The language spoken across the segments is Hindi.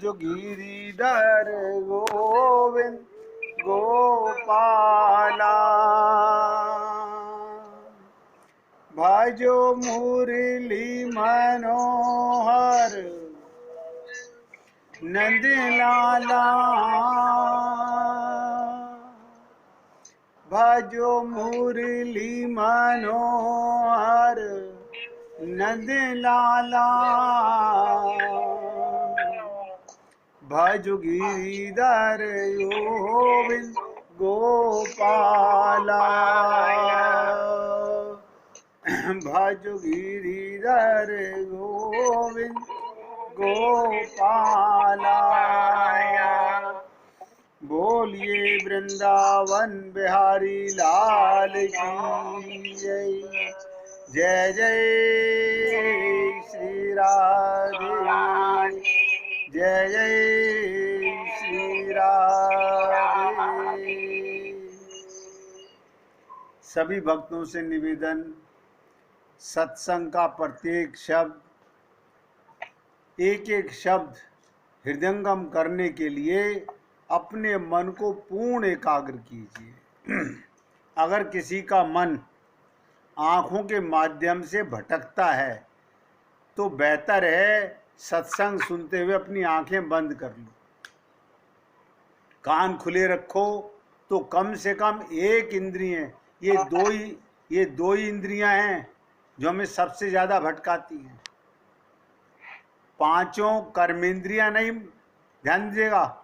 जो गिरिधर गोविंद गोपाला भजो मुरली मनोहर नंद लाला भजो मुरली मनोहर नंद लाला भजो गिरिधर गोविंद गोपाला भजो गिरिधर गोविंद गोपाला। बोलिए वृंदावन बिहारी लाल की जय। जय जय श्री राधे जय जय श्री राधे। सभी भक्तों से निवेदन, सत्संग का प्रत्येक शब्द एक एक शब्द हृदयंगम करने के लिए अपने मन को पूर्ण एकाग्र कीजिए। अगर किसी का मन आँखों के माध्यम से भटकता है तो बेहतर है सत्संग सुनते हुए अपनी आंखें बंद कर लो। कान खुले रखो तो कम से कम एक इंद्रिय, ये दो ही इंद्रियां हैं जो हमें सबसे ज्यादा भटकाती हैं। पांचों कर्मेंद्रियां नहीं, ध्यान दीजिएगा,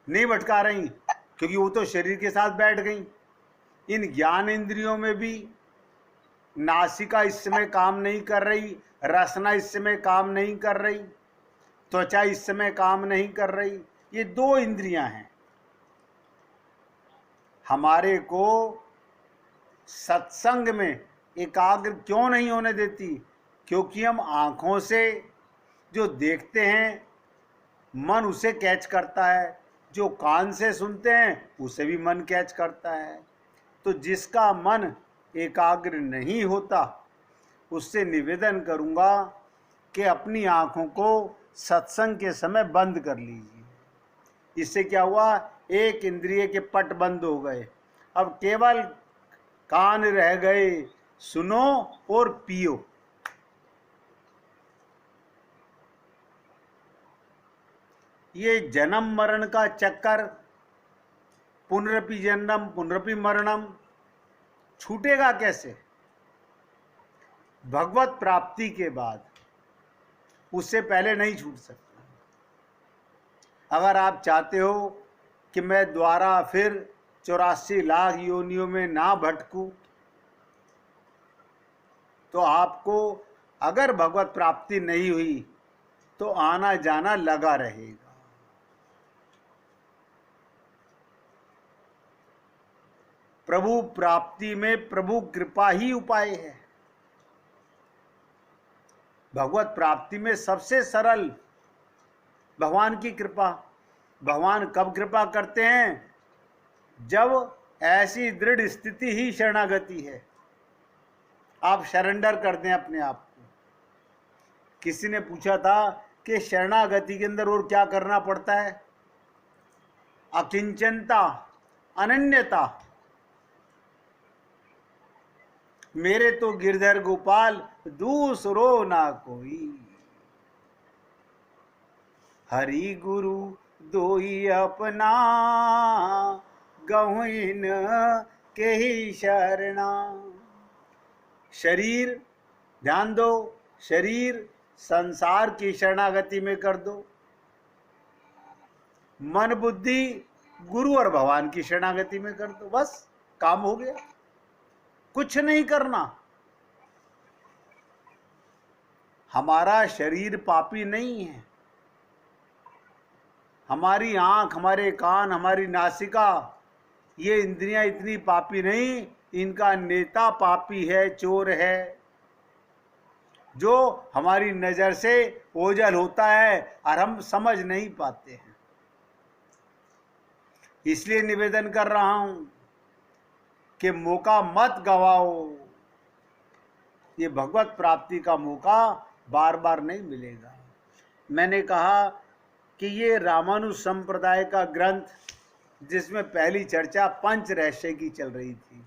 नहीं भटका रही क्योंकि वो तो शरीर के साथ बैठ गई। इन ज्ञान इंद्रियों में भी नासिका इस समय काम नहीं कर रही, रसना इस समय काम नहीं कर रही, त्वचा इस समय काम नहीं कर रही। ये दो इंद्रियां हैं। हमारे को सत्संग में एकाग्र क्यों नहीं होने देती? क्योंकि हम आंखों से जो देखते हैं मन उसे कैच करता है, जो कान से सुनते हैं उसे भी मन कैच करता है। तो जिसका मन एकाग्र नहीं होता उससे निवेदन करूंगा कि अपनी आंखों को सत्संग के समय बंद कर लीजिए। इससे क्या हुआ? एक इंद्रिय के पट बंद हो गए, अब केवल कान रह गए। सुनो और पियो। ये जन्म मरण का चक्कर, पुनरपि जन्म पुनरपि मरणम, छूटेगा कैसे? भगवत प्राप्ति के बाद, उससे पहले नहीं छूट सकता। अगर आप चाहते हो कि मैं द्वारा फिर 84 लाख योनियों में ना भटकूं, तो आपको अगर भगवत प्राप्ति नहीं हुई तो आना जाना लगा रहेगा। प्रभु प्राप्ति में प्रभु कृपा ही उपाय है। भगवत प्राप्ति में सबसे सरल भगवान की कृपा। भगवान कब कृपा करते हैं? जब ऐसी दृढ़ स्थिति ही शरणागति है, आप सरेंडर कर दें अपने आप को। किसी ने पूछा था कि शरणागति के अंदर और क्या करना पड़ता है? अकिंचनता, अनन्यता। मेरे तो गिरधर गोपाल दूसरो ना कोई, हरि गुरु दोई अपना, गहुइन के ही शरणा। शरीर, ध्यान दो, शरीर संसार की शरणागति में कर दो। मन बुद्धि गुरु और भगवान की शरणागति में कर दो, बस काम हो गया। कुछ नहीं करना। हमारा शरीर पापी नहीं है। हमारी आंख, हमारे कान, हमारी नासिका, ये इंद्रियां इतनी पापी नहीं। इनका नेता पापी है, चोर है, जो हमारी नजर से ओझल होता है और हम समझ नहीं पाते हैं। इसलिए निवेदन कर रहा हूं कि मौका मत गवाओ। ये भगवत प्राप्ति का मौका बार बार नहीं मिलेगा। मैंने कहा कि ये रामानुज संप्रदाय का ग्रंथ, जिसमें पहली चर्चा पंच रहस्य की चल रही थी,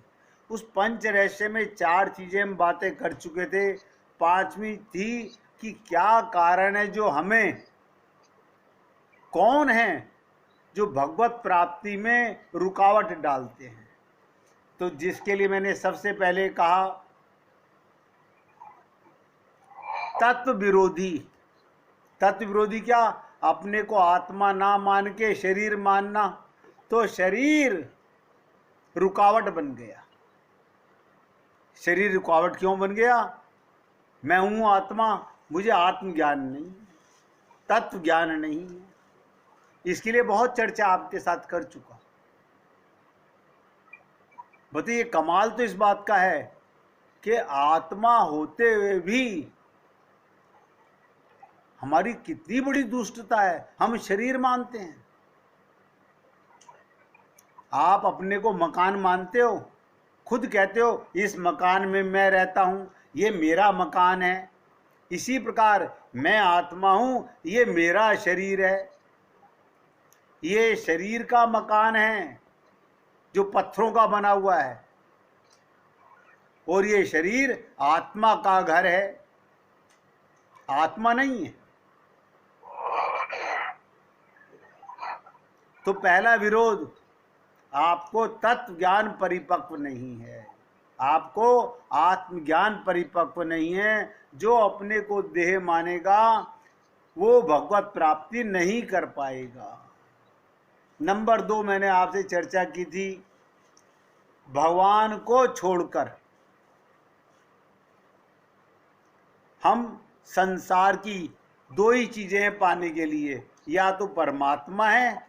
उस पंच रहस्य में 4 चीजें हम बातें कर चुके थे। 5वीं थी कि क्या कारण है जो हमें, कौन है जो भगवत प्राप्ति में रुकावट डालते हैं। तो जिसके लिए मैंने सबसे पहले कहा तत्व विरोधी। तत्व विरोधी क्या? अपने को आत्मा ना मान के शरीर मानना। तो शरीर रुकावट बन गया। शरीर रुकावट क्यों बन गया? मैं हूं आत्मा, मुझे आत्मज्ञान नहीं, तत्व ज्ञान नहीं है। इसके लिए बहुत चर्चा आपके साथ कर चुका। बताइए, कमाल तो इस बात का है कि आत्मा होते हुए भी हमारी कितनी बड़ी दुष्टता है, हम शरीर मानते हैं। आप अपने को मकान मानते हो, खुद कहते हो इस मकान में मैं रहता हूं, ये मेरा मकान है। इसी प्रकार मैं आत्मा हूं, ये मेरा शरीर है, ये शरीर का मकान है जो पत्थरों का बना हुआ है, और ये शरीर आत्मा का घर है, आत्मा नहीं है। तो पहला विरोध, आपको तत्व ज्ञान परिपक्व नहीं है, आपको आत्मज्ञान परिपक्व नहीं है। जो अपने को देह मानेगा वो भगवत प्राप्ति नहीं कर पाएगा। नंबर 2, मैंने आपसे चर्चा की थी, भगवान को छोड़कर हम संसार की 2 ही चीजें हैं पाने के लिए, या तो परमात्मा है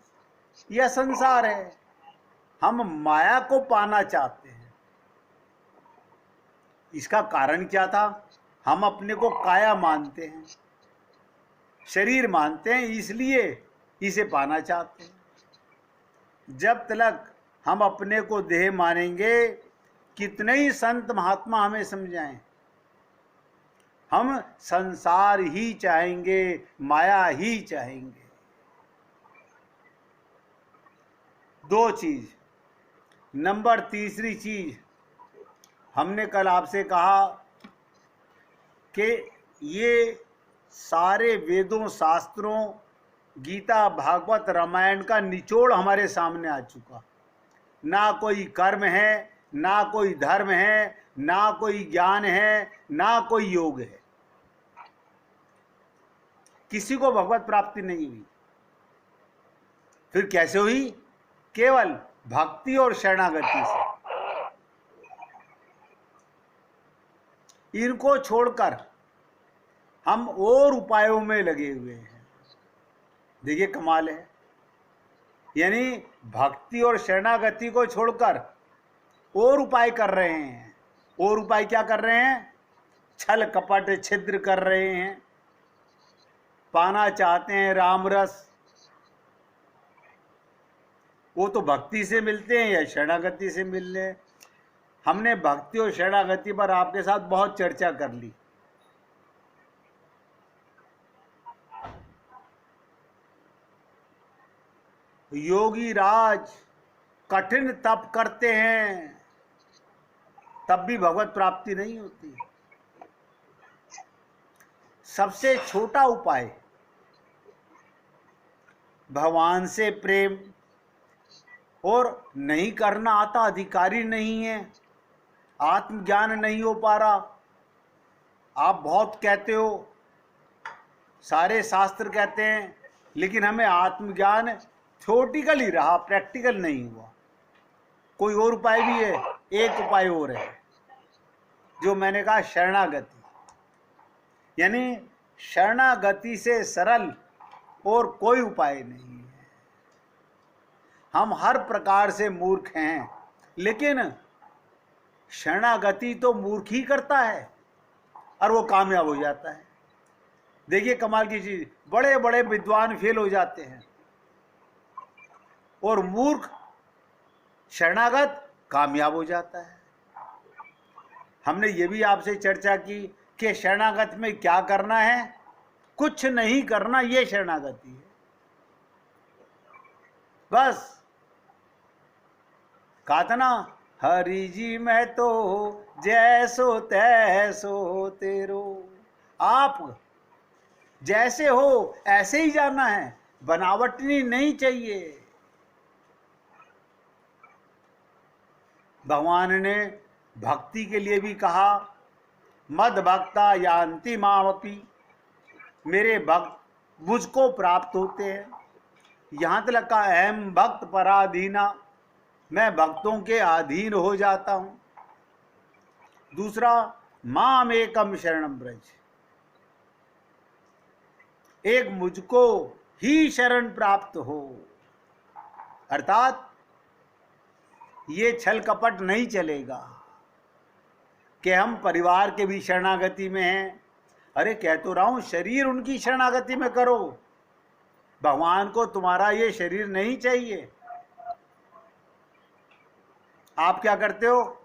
या संसार है। हम माया को पाना चाहते हैं। इसका कारण क्या था? हम अपने को काया मानते हैं, शरीर मानते हैं, इसलिए इसे पाना चाहते हैं। जब तक हम अपने को देह मानेंगे, कितने ही संत महात्मा हमें समझाएं, हम संसार ही चाहेंगे, माया ही चाहेंगे। 2 चीज। नंबर 3री चीज, हमने कल आपसे कहा कि ये सारे वेदों, शास्त्रों, गीता, भागवत, रामायण का निचोड़ हमारे सामने आ चुका। ना कोई कर्म है, ना कोई धर्म है, ना कोई ज्ञान है, ना कोई योग है। किसी को भगवत प्राप्ति नहीं हुई। फिर कैसे हुई? केवल भक्ति और शरणागति से। इनको छोड़कर हम और उपायों में लगे हुए हैं। देखिए कमाल है, यानी भक्ति और शरणागति को छोड़कर और उपाय कर रहे हैं। और उपाय क्या कर रहे हैं? छल कपट छिद्र कर रहे हैं, पाना चाहते हैं राम रस। वो तो भक्ति से मिलते हैं या शरणागति से मिल रहे हैं। हमने भक्ति और शरणागति पर आपके साथ बहुत चर्चा कर ली। योगी राज कठिन तप करते हैं, तब भी भगवत प्राप्ति नहीं होती। सबसे छोटा उपाय, भगवान से प्रेम, और नहीं करना आता, अधिकारी नहीं है, आत्मज्ञान नहीं हो पा रहा। आप बहुत कहते हो, सारे शास्त्र कहते हैं, लेकिन हमें आत्मज्ञान थ्योरेटिकल ही रहा, प्रैक्टिकल नहीं हुआ। कोई और उपाय भी है? एक उपाय और है, जो मैंने कहा शरणागति। यानी शरणागति से सरल और कोई उपाय नहीं है। हम हर प्रकार से मूर्ख हैं, लेकिन शरणागति तो मूर्ख ही करता है और वो कामयाब हो जाता है। देखिए कमाल की चीज, बड़े बड़े विद्वान फेल हो जाते हैं और मूर्ख शरणागत कामयाब हो जाता है। हमने ये भी आपसे चर्चा की कि शरणागत में क्या करना है? कुछ नहीं करना, ये शरणागति है। बस कहा था ना, हरि जी मैं तो जैसो तैसो तेरो। आप जैसे हो ऐसे ही जाना है, बनावटी नहीं चाहिए। भगवान ने भक्ति के लिए भी कहा, मद भक्ता यान्ति मामपि, मेरे भक्त मुझको प्राप्त होते हैं। यहां तक का अहम भक्त पराधीना, मैं भक्तों के अधीन हो जाता हूं। दूसरा, माम एकम शरणम ब्रज, एक मुझको ही शरण प्राप्त हो। अर्थात ये छल कपट नहीं चलेगा कि हम परिवार के भी शरणागति में हैं। अरे कह तो रहा हूं, शरीर उनकी शरणागति में करो, भगवान को तुम्हारा ये शरीर नहीं चाहिए। आप क्या करते हो,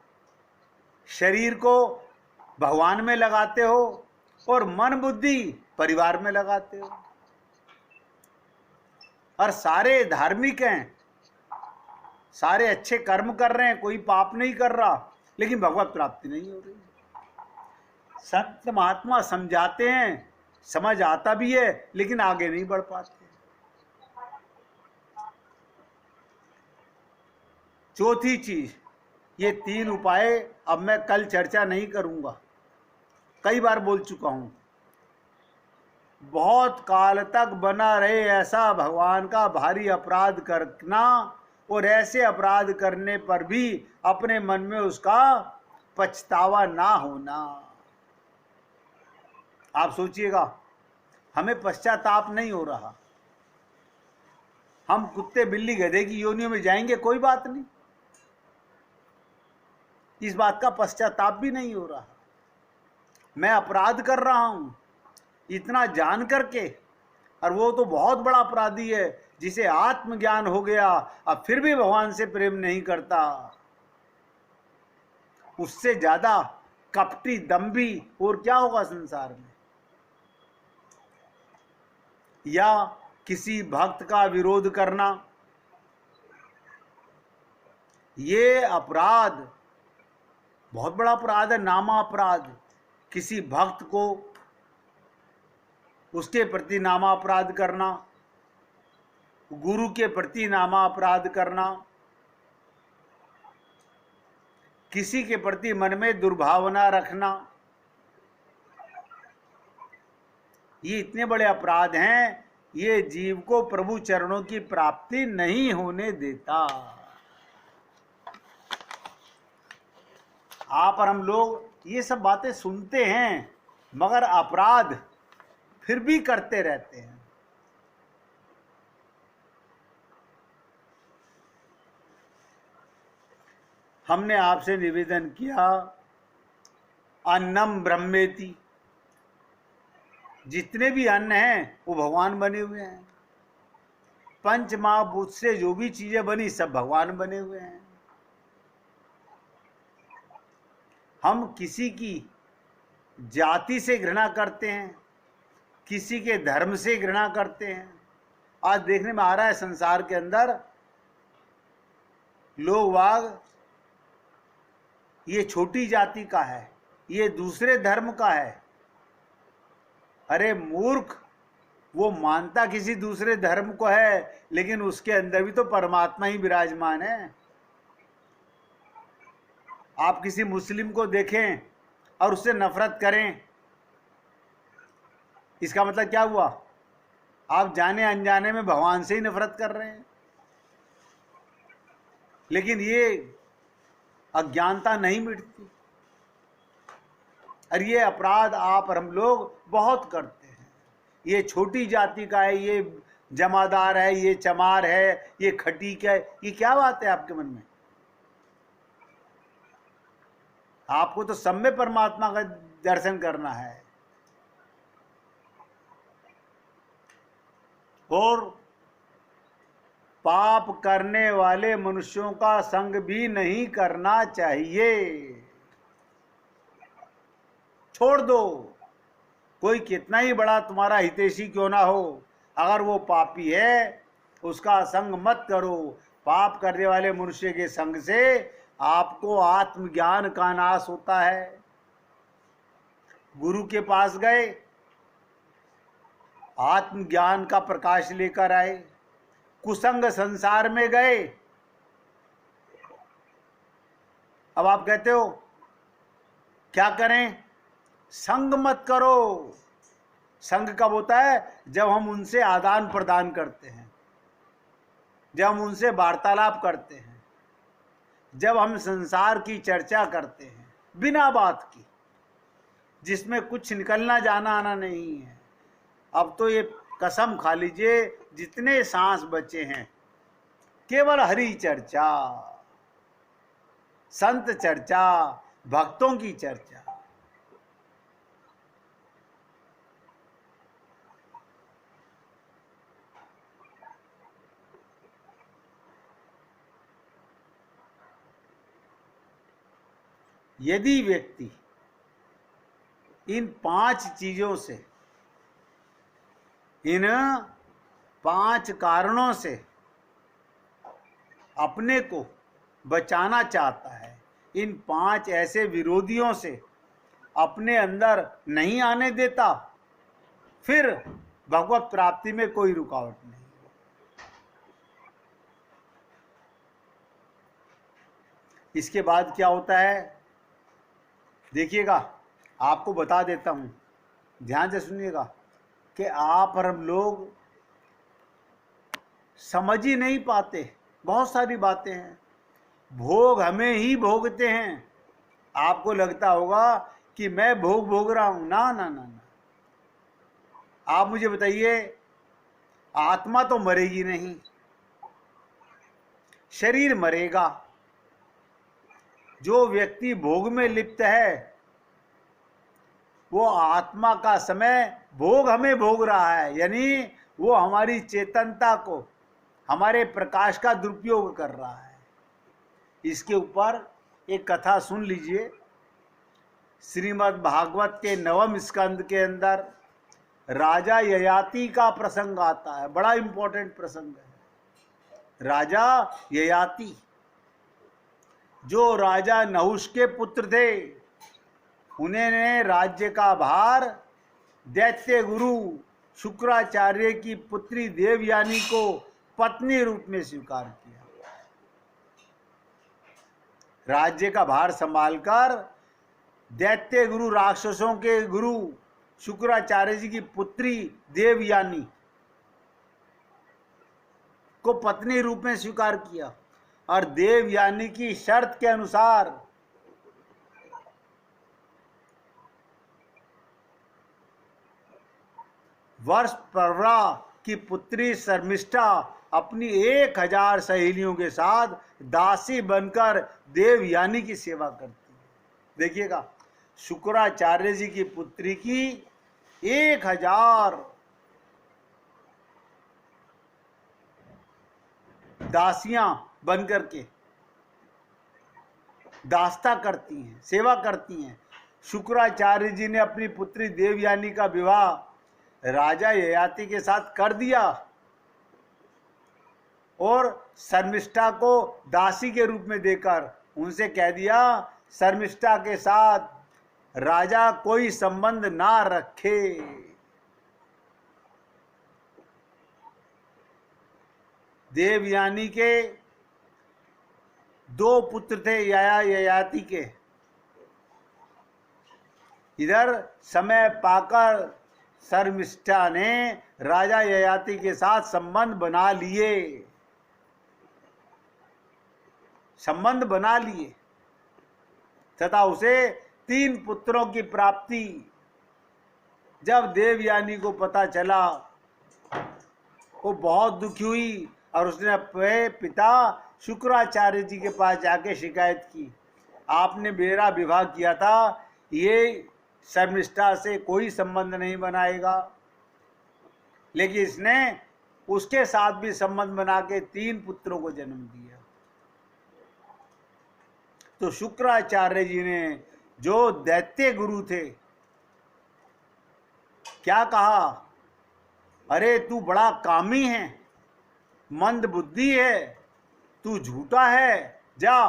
शरीर को भगवान में लगाते हो और मन बुद्धि परिवार में लगाते हो। और सारे धार्मिक हैं, सारे अच्छे कर्म कर रहे हैं, कोई पाप नहीं कर रहा, लेकिन भगवत प्राप्ति नहीं हो रही। संत महात्मा समझाते हैं, समझ आता भी है, लेकिन आगे नहीं बढ़ पाते। चौथी चीज, ये 3 उपाय अब मैं कल चर्चा नहीं करूंगा, कई बार बोल चुका हूं। बहुत काल तक बना रहे ऐसा भगवान का भारी अपराध करना, और ऐसे अपराध करने पर भी अपने मन में उसका पछतावा ना होना। आप सोचिएगा, हमें पश्चाताप नहीं हो रहा, हम कुत्ते बिल्ली गधे की योनियों में जाएंगे, कोई बात नहीं, इस बात का पश्चाताप भी नहीं हो रहा। मैं अपराध कर रहा हूं इतना जान करके, और वो तो बहुत बड़ा अपराधी है जिसे आत्मज्ञान हो गया, अब फिर भी भगवान से प्रेम नहीं करता। उससे ज्यादा कपटी दंभी और क्या होगा संसार में। या किसी भक्त का विरोध करना, ये अपराध बहुत बड़ा अपराध है, नामा अपराध। किसी भक्त को उसके प्रति नामा अपराध करना, गुरु के प्रति नामा अपराध करना, किसी के प्रति मन में दुर्भावना रखना, ये इतने बड़े अपराध हैं, ये जीव को प्रभु चरणों की प्राप्ति नहीं होने देता। आप और हम लोग ये सब बातें सुनते हैं, मगर अपराध फिर भी करते रहते हैं। हमने आपसे निवेदन किया, अन्नम ब्रह्मेति, जितने भी अन्न हैं वो भगवान बने हुए हैं। पंच महाभूत से जो भी चीजें बनी सब भगवान बने हुए हैं। हम किसी की जाति से घृणा करते हैं, किसी के धर्म से घृणा करते हैं। आज देखने में आ रहा है संसार के अंदर लोग वाग, ये छोटी जाति का है, ये दूसरे धर्म का है। अरे मूर्ख, वो मानता किसी दूसरे धर्म को है, लेकिन उसके अंदर भी तो परमात्मा ही विराजमान है। आप किसी मुस्लिम को देखें और उससे नफरत करें, इसका मतलब क्या हुआ, आप जाने अनजाने में भगवान से ही नफरत कर रहे हैं। लेकिन ये अज्ञानता नहीं मिटती, और ये अपराध आप और हम लोग बहुत करते हैं। ये छोटी जाति का है, ये जमादार है, ये चमार है, ये खटीक है, ये क्या बात है आपके मन में। आपको तो सब में परमात्मा का दर्शन करना है। और पाप करने वाले मनुष्यों का संग भी नहीं करना चाहिए, छोड़ दो। कोई कितना ही बड़ा तुम्हारा हितैषी क्यों ना हो, अगर वो पापी है उसका संग मत करो। पाप करने वाले मनुष्य के संग से आपको आत्मज्ञान का नाश होता है। गुरु के पास गए, आत्मज्ञान का प्रकाश लेकर आए। कुसंग संसार में गए, अब आप कहते हो क्या करें? संग मत करो। संग कब होता है? जब हम उनसे आदान प्रदान करते हैं, जब हम उनसे वार्तालाप करते हैं, जब हम संसार की चर्चा करते हैं बिना बात की, जिसमें कुछ निकलना जाना आना नहीं है। अब तो ये कसम खा लीजिए, जितने सांस बचे हैं केवल हरि चर्चा, संत चर्चा, भक्तों की चर्चा। यदि व्यक्ति इन 5 चीजों से, इन 5 कारणों से अपने को बचाना चाहता है, इन 5 ऐसे विरोधियों से अपने अंदर नहीं आने देता, फिर भगवत प्राप्ति में कोई रुकावट नहीं। इसके बाद क्या होता है देखिएगा, आपको बता देता हूं, ध्यान से सुनिएगा कि आप और हम लोग समझ ही नहीं पाते। बहुत सारी बातें हैं, भोग हमें ही भोगते हैं। आपको लगता होगा कि मैं भोग भोग रहा हूं, ना ना ना ना। आप मुझे बताइए, आत्मा तो मरेगी नहीं, शरीर मरेगा। जो व्यक्ति भोग में लिप्त है वो आत्मा का समय भोग हमें भोग रहा है, यानी वो हमारी चेतनता को, हमारे प्रकाश का दुरुपयोग कर रहा है। इसके ऊपर एक कथा सुन लीजिए। श्रीमद् भागवत के 9वें स्कंद के अंदर राजा ययाति का प्रसंग आता है। बड़ा इंपॉर्टेंट प्रसंग है। राजा ययाति जो राजा नहुष के पुत्र थे, उन्होंने राज्य का भार दैत्य गुरु शुक्राचार्य की पुत्री देवयानी को पत्नी रूप में स्वीकार किया। राज्य का भार संभालकर दैत्य गुरु, राक्षसों के गुरु शुक्राचार्य जी की पुत्री देवयानी को पत्नी रूप में स्वीकार किया। और देवयानी की शर्त के अनुसार वर्ष प्रवरा की पुत्री शर्मिष्ठा अपनी 1000 सहेलियों के साथ दासी बनकर देवयानी की सेवा करती है। देखिएगा, शुक्राचार्य जी की पुत्री की 1000 दासियां बनकर के दास्ता करती हैं, सेवा करती हैं। शुक्राचार्य जी ने अपनी पुत्री देवयानी का विवाह राजा ययाति के साथ कर दिया और शर्मिष्ठा को दासी के रूप में देकर उनसे कह दिया, शर्मिष्ठा के साथ राजा कोई संबंध ना रखे। देवयानी के 2 पुत्र थे ययाति के। इधर समय पाकर शर्मिष्ठा ने राजा ययाति के साथ संबंध बना लिए, तथा उसे 3 पुत्रों की प्राप्ति जब देवयानी को पता चला, वो बहुत दुखी हुई और उसने अपने पिता शुक्राचार्य जी के पास जाके शिकायत की, आपने मेरा विवाह किया था, ये शर्मिष्ठा से कोई संबंध नहीं बनाएगा। लेकिन इसने उसके साथ भी संबंध बना के 3 पुत्रों को जन्म दिया। तो शुक्राचार्य जी ने, जो दैत्य गुरु थे, क्या कहा, अरे तू बड़ा कामी है, मंद बुद्धि है, तू झूठा है, जा,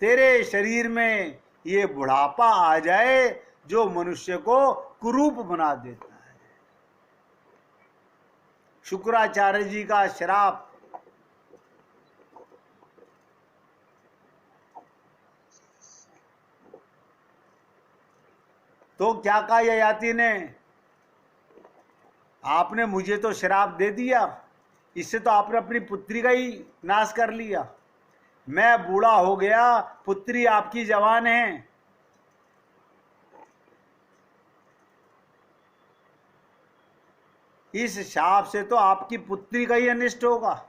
तेरे शरीर में ये बुढ़ापा आ जाए जो मनुष्य को कुरूप बना देता है। शुक्राचार्य जी का श्राप। तो क्या कहा ययाति ने, आपने मुझे तो श्राप दे दिया, इससे तो आपने अपनी पुत्री का ही नाश कर लिया। मैं बूढ़ा हो गया, पुत्री आपकी जवान है। इस शाप से तो आपकी पुत्री का ही अनिष्ट होगा।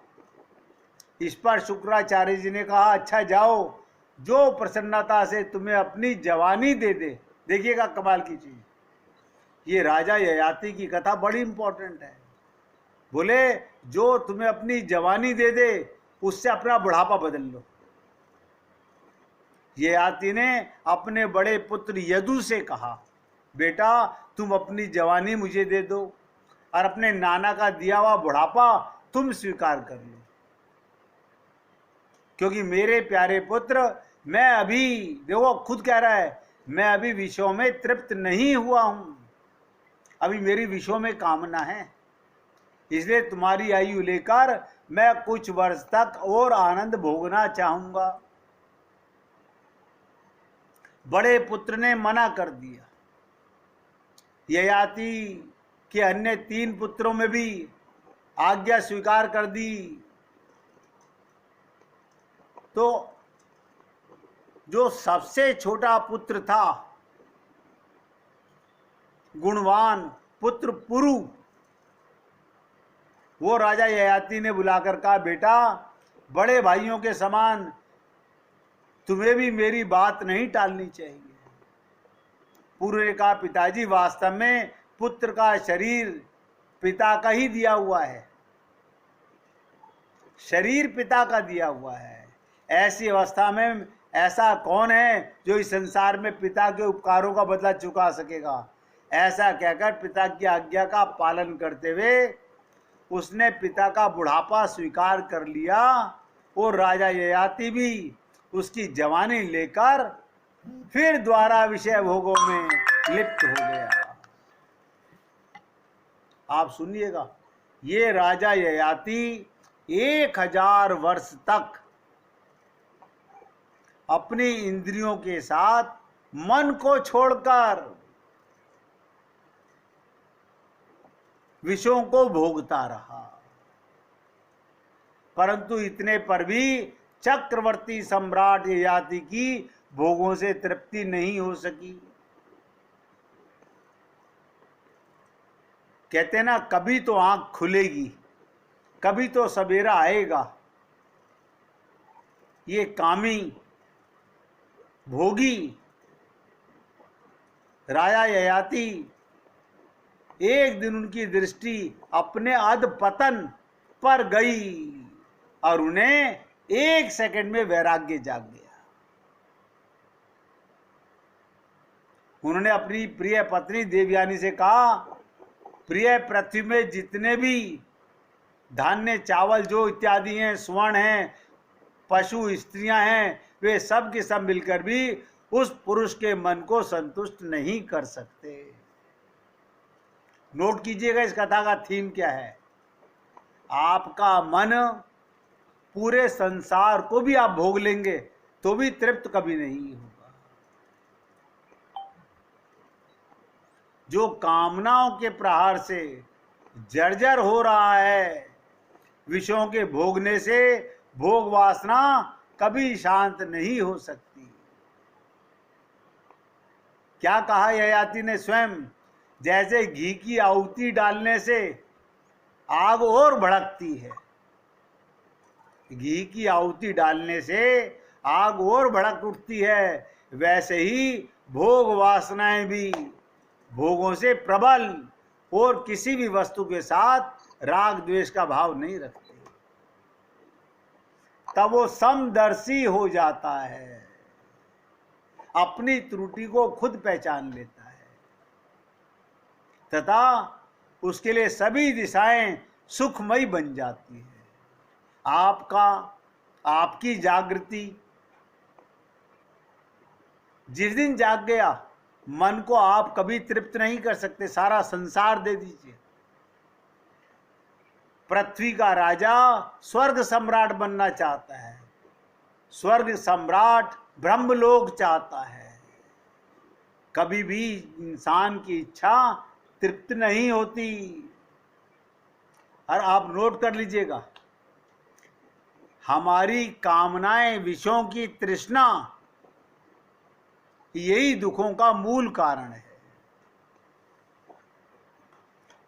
इस पर शुक्राचार्य जी ने कहा, अच्छा जाओ, जो प्रसन्नता से तुम्हें अपनी जवानी दे दे। देखिएगा कमाल की चीज, ये राजा ययाति की कथा बड़ी इंपॉर्टेंट है। बोले जो तुम्हें अपनी जवानी दे दे उससे अपना बुढ़ापा बदल लो। ययाति ने अपने बड़े पुत्र यदु से कहा, बेटा तुम अपनी जवानी मुझे दे दो और अपने नाना का दिया हुआ बुढ़ापा तुम स्वीकार कर लो, क्योंकि मेरे प्यारे पुत्र, मैं अभी, देखो खुद कह रहा है, मैं अभी विषयों में तृप्त नहीं हुआ हूं, अभी मेरी विषयों में कामना है, इसलिए तुम्हारी आयु लेकर मैं कुछ वर्ष तक और आनंद भोगना चाहूंगा। बड़े पुत्र ने मना कर दिया। ययाति के अन्य 3 पुत्रों में भी आज्ञा स्वीकार कर दी। तो जो सबसे छोटा पुत्र था, गुणवान पुत्र पुरु, वो राजा ययाति ने बुलाकर कहा, बेटा बड़े भाइयों के समान तुम्हें भी मेरी बात नहीं टालनी चाहिए। पुरु ने कहा, पिताजी वास्तव में पुत्र का शरीर पिता का ही दिया हुआ है, शरीर पिता का दिया हुआ है। ऐसी अवस्था में ऐसा कौन है जो इस संसार में पिता के उपकारों का बदला चुका सकेगा। ऐसा कहकर पिता की आज्ञा का पालन करते हुए उसने पिता का बुढ़ापा स्वीकार कर लिया और राजा ययाति भी उसकी जवानी लेकर फिर द्वारा विषय भोगों में लिप्त हो गया। आप सुनिएगा, ये राजा ययाति 1000 वर्ष तक अपनी इंद्रियों के साथ मन को छोड़कर विषयों को भोगता रहा, परंतु इतने पर भी चक्रवर्ती सम्राट ययाति की भोगों से तृप्ति नहीं हो सकी। कहते ना, कभी तो आंख खुलेगी, कभी तो सवेरा आएगा। ये कामी भोगी राजा ययाति, एक दिन उनकी दृष्टि अपने अधपतन पर गई और उन्हें 1 सेकंड में वैराग्य जाग गया। उन्होंने अपनी प्रिय पत्नी देवयानी से कहा, प्रिय पृथ्वी में जितने भी धान्य चावल जो इत्यादि हैं, स्वर्ण हैं, पशु स्त्रियां हैं, वे सब के सब मिलकर भी उस पुरुष के मन को संतुष्ट नहीं कर सकते। नोट कीजिएगा इस कथा का थीम क्या है। आपका मन पूरे संसार को भी आप भोग लेंगे तो भी तृप्त कभी नहीं होगा। जो कामनाओं के प्रहार से जर्जर हो रहा है, विषयों के भोगने से भोग वासना कभी शांत नहीं हो सकती। क्या कहा ययाति ने स्वयं, जैसे घी की आहुति डालने से आग और भड़कती है, घी की आहुति डालने से आग और भड़क उठती है, वैसे ही भोग वासनाएं भी भोगों से प्रबल और किसी भी वस्तु के साथ राग द्वेष का भाव नहीं रखती। तब वो समदर्शी हो जाता है, अपनी त्रुटि को खुद पहचान लेता है तथा उसके लिए सभी दिशाएं सुखमयी बन जाती है। आपका, आपकी जागृति जिस दिन जाग गया, मन को आप कभी तृप्त नहीं कर सकते, सारा संसार दे दीजिए। पृथ्वी का राजा स्वर्ग सम्राट बनना चाहता है, स्वर्ग सम्राट ब्रह्मलोक चाहता है। कभी भी इंसान की इच्छा तृप्त नहीं होती। और आप नोट कर लीजिएगा, हमारी कामनाएं, विषयों की तृष्णा, यही दुखों का मूल कारण है।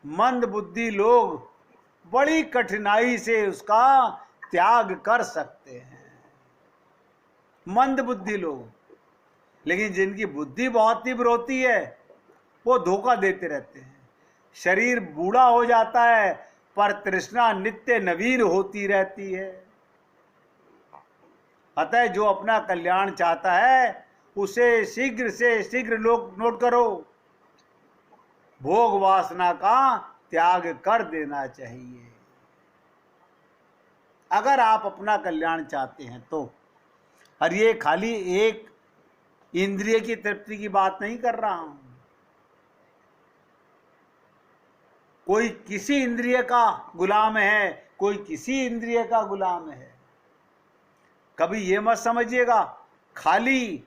मंद बुद्धि लोग बड़ी कठिनाई से उसका त्याग कर सकते हैं, मंद बुद्धि लोग। लेकिन जिनकी बुद्धि बहुत तीव्र होती है, वो धोखा देते रहते हैं। शरीर बूढ़ा हो जाता है, पर तृष्णा नित्य नवीन होती रहती है। अतः जो अपना कल्याण चाहता है, उसे शीघ्र से शीघ्र, लोग नोट करो, भोग वासना का त्याग कर देना चाहिए, अगर आप अपना कल्याण चाहते हैं तो। और ये खाली एक इंद्रिय की तृप्ति की बात नहीं कर रहा हूं। कोई किसी इंद्रिय का गुलाम है, कोई किसी इंद्रिय का गुलाम है। कभी ये मत समझिएगा खाली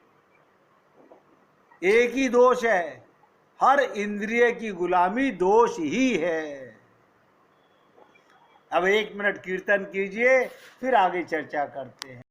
एक ही दोष है, हर इंद्रिय की गुलामी दोष ही है। अब 1 मिनट कीर्तन कीजिए, फिर आगे चर्चा करते हैं।